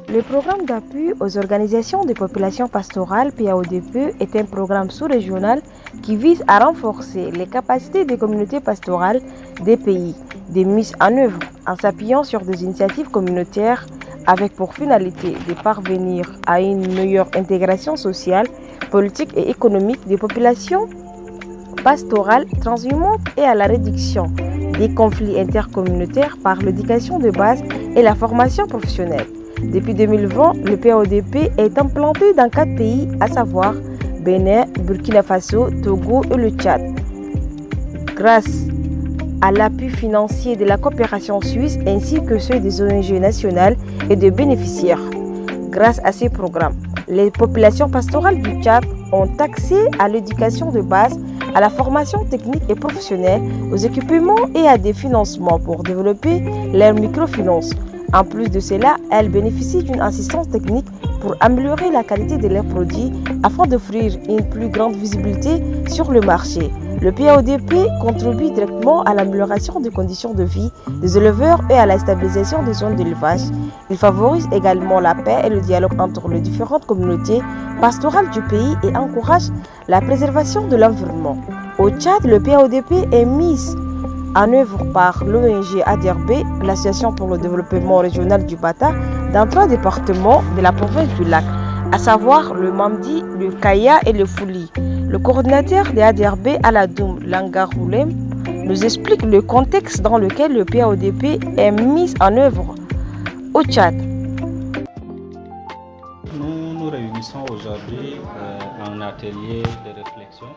Le programme d'appui aux organisations de populations pastorales PAODP est un programme sous-régional qui vise à renforcer les capacités des communautés pastorales des pays, des mises en œuvre en s'appuyant sur des initiatives communautaires avec pour finalité de parvenir à une meilleure intégration sociale, politique et économique des populations pastorales transhumantes et à la réduction des conflits intercommunautaires par l'éducation de base et la formation professionnelle. Depuis 2020, le PAODP est implanté dans 4 pays, à savoir Bénin, Burkina Faso, Togo et le Tchad. Grâce à l'appui financier de la coopération suisse ainsi que ceux des ONG nationales et des bénéficiaires. Grâce à ces programmes, les populations pastorales du Tchad ont accès à l'éducation de base, à la formation technique et professionnelle, aux équipements et à des financements pour développer leurs microfinances. En plus de cela, elles bénéficient d'une assistance technique pour améliorer la qualité de leurs produits afin d'offrir une plus grande visibilité sur le marché. Le PAODP contribue directement à l'amélioration des conditions de vie des éleveurs et à la stabilisation des zones d'élevage. Il favorise également la paix et le dialogue entre les différentes communautés pastorales du pays et encourage la préservation de l'environnement. Au Tchad, le PAODP est mis en œuvre par l'ONG ADRB, l'Association pour le développement régional du Bata, dans 3 départements de la province du Lac, à savoir le Mamdi, le Kaya et le Fouli. Le coordinateur de ADRB, Aladoum Langaroulem, nous explique le contexte dans lequel le PAODP est mis en œuvre au Tchad. Nous nous réunissons aujourd'hui en atelier de réflexion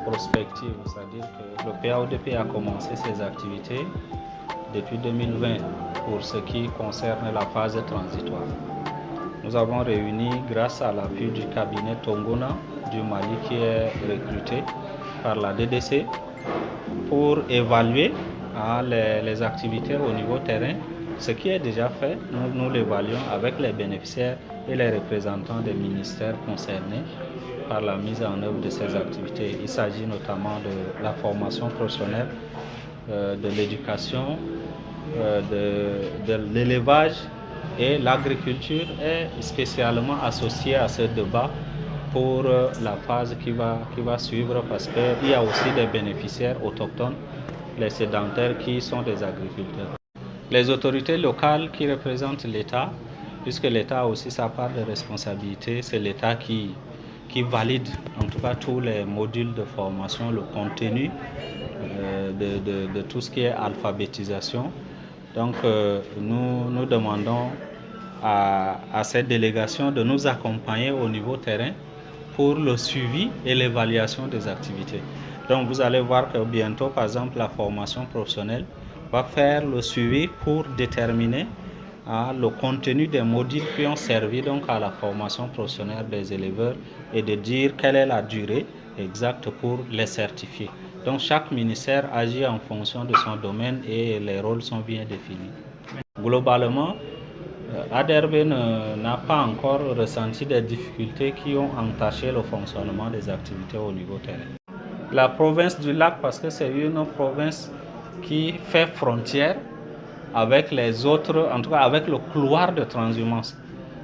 prospective, c'est-à-dire que le PAODP a commencé ses activités depuis 2020 pour ce qui concerne la phase transitoire. Nous avons réuni grâce à l'appui du cabinet Tongona du Mali qui est recruté par la DDC pour évaluer les activités au niveau terrain. Ce qui est déjà fait, nous l'évaluons avec les bénéficiaires et les représentants des ministères concernés par la mise en œuvre de ces activités. Il s'agit notamment de la formation professionnelle, de l'éducation, de l'élevage et l'agriculture est spécialement associée à ce débat pour la phase qui va suivre parce qu'il y a aussi des bénéficiaires autochtones, les sédentaires qui sont des agriculteurs. Les autorités locales qui représentent l'État, puisque l'État a aussi sa part de responsabilité, c'est l'État qui valide en tout cas tous les modules de formation, le contenu de tout ce qui est alphabétisation. Donc nous demandons à cette délégation de nous accompagner au niveau terrain pour le suivi et l'évaluation des activités. Donc vous allez voir que bientôt, par exemple, la formation professionnelle va faire le suivi pour déterminer le contenu des modules qui ont servi donc à la formation professionnelle des éleveurs et de dire quelle est la durée exacte pour les certifier. Donc chaque ministère agit en fonction de son domaine et les rôles sont bien définis. Globalement, ADRB n'a pas encore ressenti des difficultés qui ont entaché le fonctionnement des activités au niveau terrain. La province du Lac, parce que c'est une province qui fait frontière avec les autres, en tout cas avec le couloir de transhumance.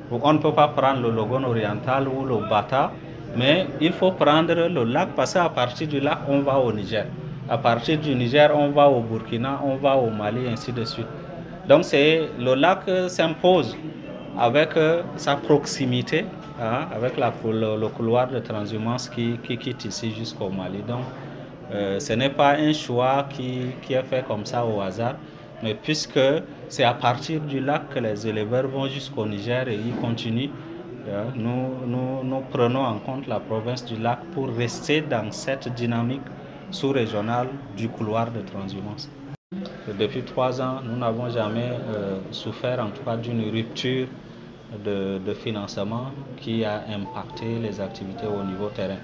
On ne peut pas prendre le Logone oriental ou le Bata, mais il faut prendre le lac parce qu'à partir du lac, on va au Niger. À partir du Niger, on va au Burkina, on va au Mali, ainsi de suite. Donc le lac s'impose avec sa proximité, avec le couloir de transhumance qui quitte ici jusqu'au Mali. Donc ce n'est pas un choix qui est fait comme ça au hasard, mais puisque c'est à partir du lac que les éleveurs vont jusqu'au Niger et ils continuent, nous prenons en compte la province du lac pour rester dans cette dynamique sous-régionale du couloir de transhumance. Depuis 3 ans, nous n'avons jamais souffert en tout cas d'une rupture de financement qui a impacté les activités au niveau terrain.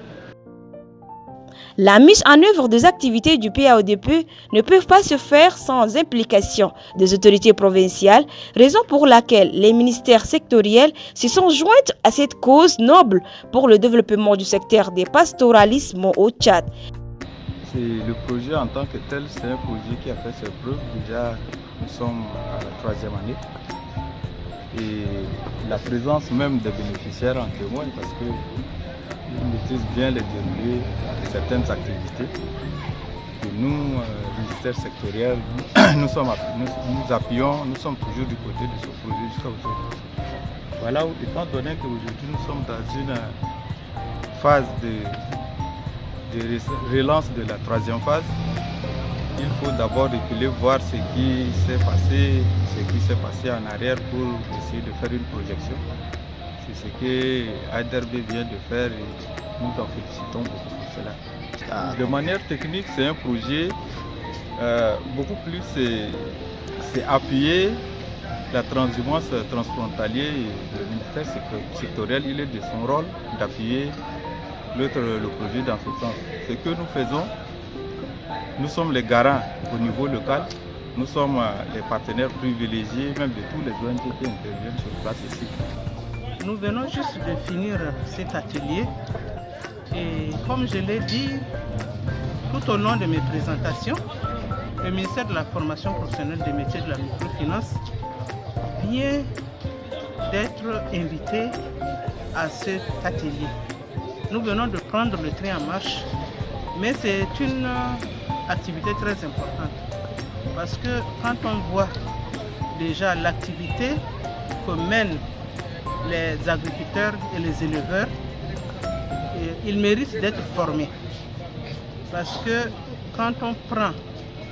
La mise en œuvre des activités du PAODP ne peuvent pas se faire sans implication des autorités provinciales, raison pour laquelle les ministères sectoriels se sont joints à cette cause noble pour le développement du secteur des pastoralismes au Tchad. Le projet en tant que tel, c'est un projet qui a fait ses preuves. Déjà, nous sommes à la 3e année. Et la présence même des bénéficiaires en témoigne parce qu'ils maîtrisent bien les déroulés de certaines activités. Et nous, ministère sectoriel, nous appuyons, nous sommes toujours du côté de ce projet jusqu'à aujourd'hui. Voilà, étant donné qu'aujourd'hui nous sommes dans une phase de relance de la troisième phase, il faut d'abord reculer, voir ce qui s'est passé en arrière pour essayer de faire une projection. C'est ce que ADRB vient de faire et nous en félicitons beaucoup pour cela. De manière technique, c'est un projet beaucoup plus c'est appuyer la transhumance transfrontalière et le ministère sectoriel. Il est de son rôle d'appuyer le projet dans ce sens. Ce que nous faisons, nous sommes les garants au niveau local, nous sommes les partenaires privilégiés même de tous les ONG qui interviennent sur place ici. Nous venons juste de finir cet atelier et comme je l'ai dit tout au long de mes présentations, le ministère de la formation professionnelle des métiers de la microfinance vient d'être invité à cet atelier. Nous venons de prendre le train en marche, mais c'est une activité très importante parce que quand on voit déjà l'activité que mènent les agriculteurs et les éleveurs, ils méritent d'être formés parce que quand on prend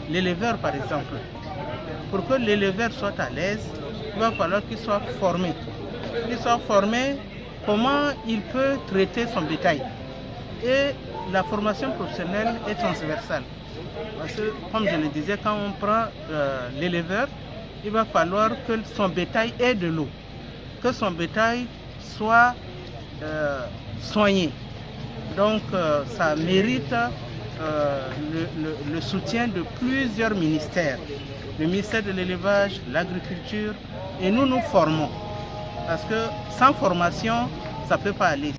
l'éleveur par exemple, pour que l'éleveur soit à l'aise, il va falloir qu'il soit formé. Qu'il soit formé comment il peut traiter son bétail. Et la formation professionnelle est transversale. Parce que, comme je le disais, quand on prend l'éleveur, il va falloir que son bétail ait de l'eau, que son bétail soit soigné. Donc, ça mérite le soutien de plusieurs ministères. Le ministère de l'élevage, l'agriculture, et nous nous formons. Parce que sans formation, ça ne peut pas aller.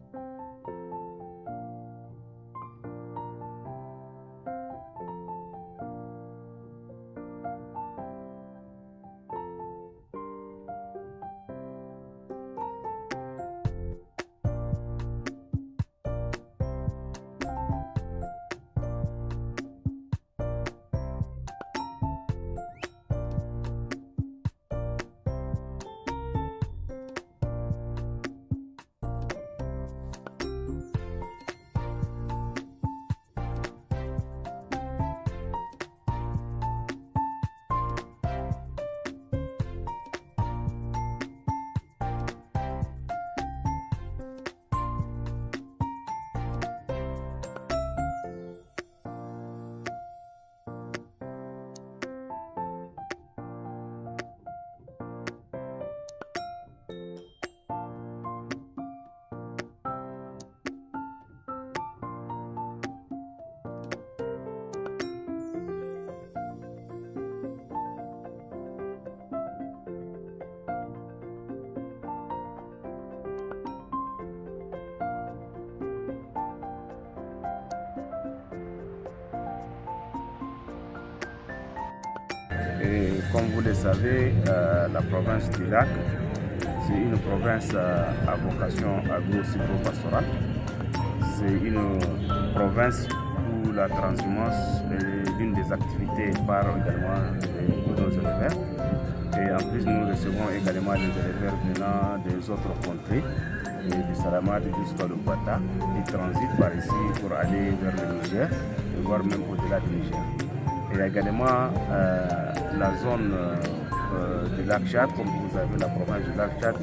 Et comme vous le savez, la province du Lac, c'est une province à vocation agro-silvopastorale. C'est une province où la transhumance est l'une des activités par également de nos éleveurs. Et en plus, nous recevons également des éleveurs venant des autres contrées, du Salamad jusqu'à l'Ogbata. Ils transitent par ici pour aller vers le Niger, et voire même au-delà du Niger. Il y a également la zone du lac Tchad, comme vous avez la province du lac Tchad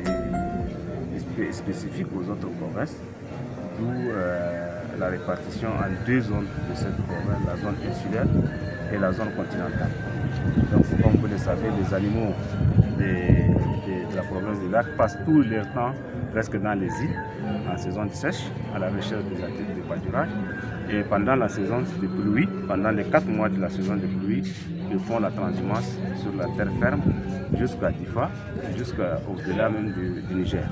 est spécifique aux autres provinces, d'où la répartition en deux zones de cette province, la zone insulaire et la zone continentale. Donc comme vous le savez, les animaux de la province du lac passent tout leur temps presque dans les îles en saison de sèche à la recherche des activités de pâturage. Et pendant la saison de pluie, pendant les 4 mois de la saison de pluie, ils font la transhumance sur la terre ferme jusqu'à Difa, jusqu'au-delà même du Niger.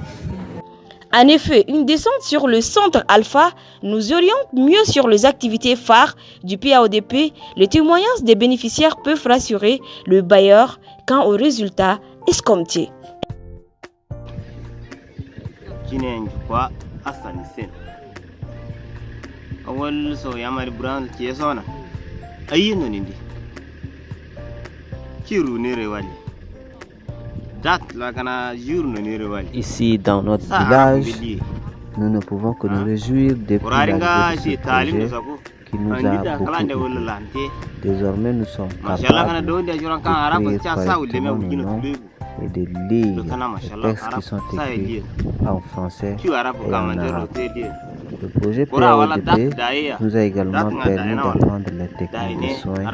En effet, une descente sur le centre Alpha nous oriente mieux sur les activités phares du PAODP. Les témoignages des bénéficiaires peuvent rassurer le bailleur quant aux résultats escomptés. kine kwa asani sen awal so yamari brand ke sona ayino nindi kiru ne rewali dat la kana jour ne rewali. Ici dans notre village, nous ne pouvons que nous réjouir depuis l'arrivée de ce projet qui nous a beaucoup aidé. Désormais, nous sommes capables de créer correctement nos noms et de lire les textes qui sont écrits en français et en arabe. Le projet PAODP nous a également permis d'apprendre les techniques de soins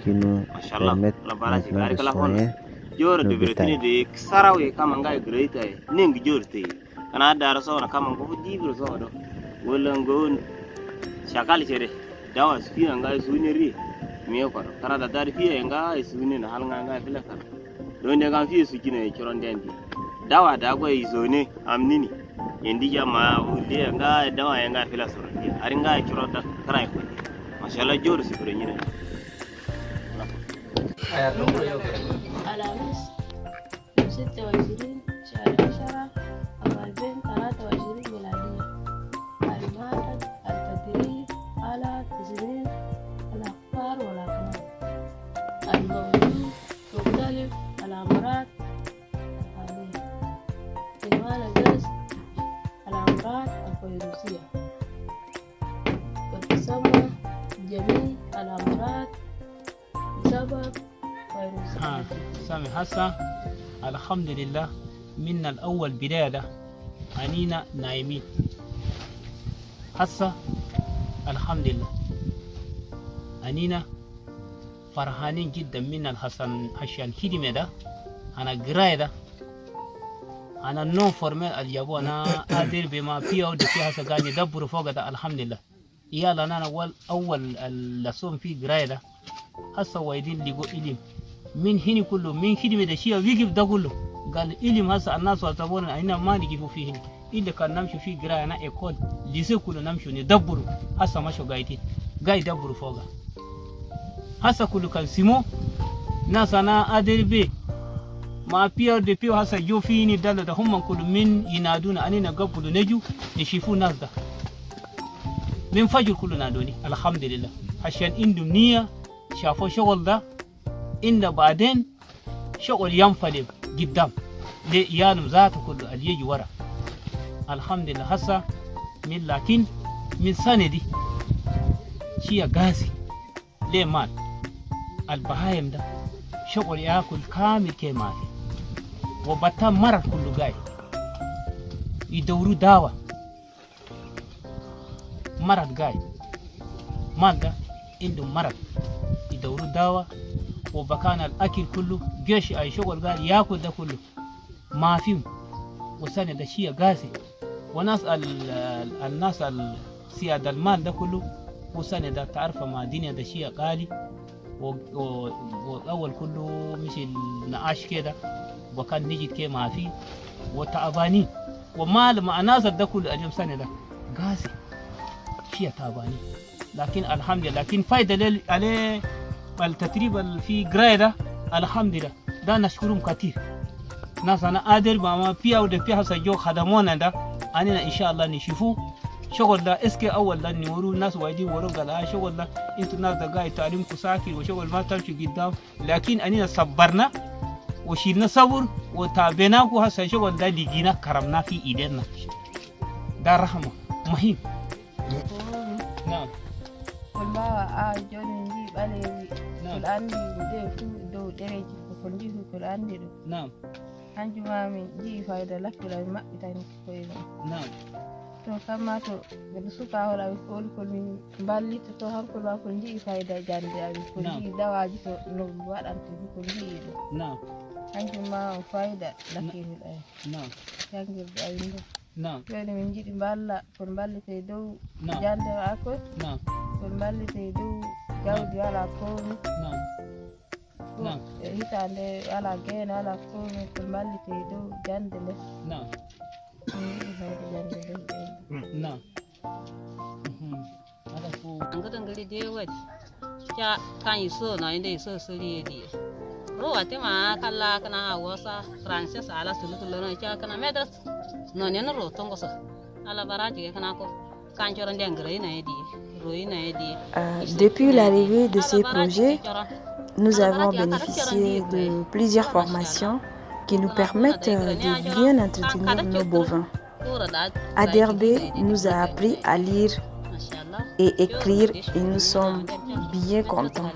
qui nous permettent maintenant de soigner nos bétails. Kana da raso na kama ko dibro so do wala ngon shakal chere dawa spi nga suniri mi ko kara da dar fi nga suni na hal nga fila kar don de ga fi su kine choron dendi dawa da go izone amnini yendi jama ude nga dawa nga fila so ari nga choro da kara ko mashallah jor si kure nyire aya to yo alamis 26 شهر 10 2023 ميلادية. المعهد التدريب على تزوير الأخبار والأقلام الموضوع مختلف الأمراض الحالية عنوان الدرس الأمراض الفيروسية وتسمى جميع الأمراض بسبب فيروس سامي حسن الحمد لله من الأول بداية أنينا نايمين هسه الحمد لله أنينا فرحانين جدا من الحسن عشان خدمة ده أنا قراية ده أنا نو فورمال الجابو أنا أدير بما فيه أو فيها سجاني دبر فوق ده الحمد لله يلا أنا أول اللصوم فيه قراية ده هسه وايدين لقوا إليم من هني كله من خدمة ده شيء ويجيب ده كله قال إليم هسه الناس واتبون أنا ما نجيبوا فيه إلا كان نمشي في قراءة أنا إيكول ليسه كله نمشي ندبروا هسه ما شو قايدين قاي دبروا فوقه هسه كله كان سمو ناس أنا أدري بيه ما بيو دي بيو هسه جو فيني دالة ده هم كله من ينادون أننا قبلوا نجو يشوفوا ناس ده من فجر كله نادوني الحمد لله عشان عندهم نية شافوا شغل ده إن بعدين شغل ينفلم قدام ليانم ذاته كله اللي يجي ورا الحمد لله هسه من لكن من سنة دي شيء غازي ليه مال البهايم ده شغل ياكل كامل كمال وبتا مرض كله جاي يدوروا دواء مرض جاي مال ده عندهم مرض يدوروا دواء وبكان الأكل كله جيش أي شغل قال ياكل ده كله ما فيه وسنة ده شيء غازي وناس الناس السيادة المال ده كله وسنة ده تعرف ما الدنيا ده شيء غالي والأول كله مش النعاش كده وكان نجد كده ما فيه وتعبانين ومال مع ناس ده كله اليوم سنة ده غازي شيء تعبانين لكن الحمد لله لكن فايدة عليه التدريب في قراية ده الحمد لله ده نشكرهم كثير ناس أنا قادر ما فيها وده فيها سجوا خدمونا ده أنا إن شاء الله نشوفه شغل ده إسكي أول ده نورو الناس وايدين ورو قال شغل ده أنتوا ناس ده قاعد تعلمكم ساكن وشغل ما تمشي قدام لكن أنا صبرنا وشيلنا صبر وتابعناكم هسه شغل ده لقينا كرمنا في إيدنا ده رحمة مهم نعم والله جوني نجيب عليه كل عندي دو درجة فكندي كل عندي نعم anjuma min ji fayda lakkila mi maɓɓitani koyɗum نعم to kamma to ɓeɗo suka hola ɓe foli kol min ballita to hankol ma kol jii fayda jande ami kol jii dawaji to no waɗante fu kol jii ɗum نعم hanjum ma on fayda lakkiril ay نعم jangirde ayi ndo نعم joni min jiɗi balla kon ballite dow نعم jande akol نعم kon ballite dow jawdi wala komi نعم نعم hitande wala geene wala komi kon ballite dow jande les نعم نعم ngata ngali de wadi cha kan iso na inde iso suri di ro ate ma kala kana awasa frances ala sulu sulu na cha kana medras Depuis l'arrivée de ces projets, nous avons bénéficié de plusieurs formations qui nous permettent de bien entretenir nos bovins. À Derbé nous a appris à lire et écrire et nous sommes bien contents.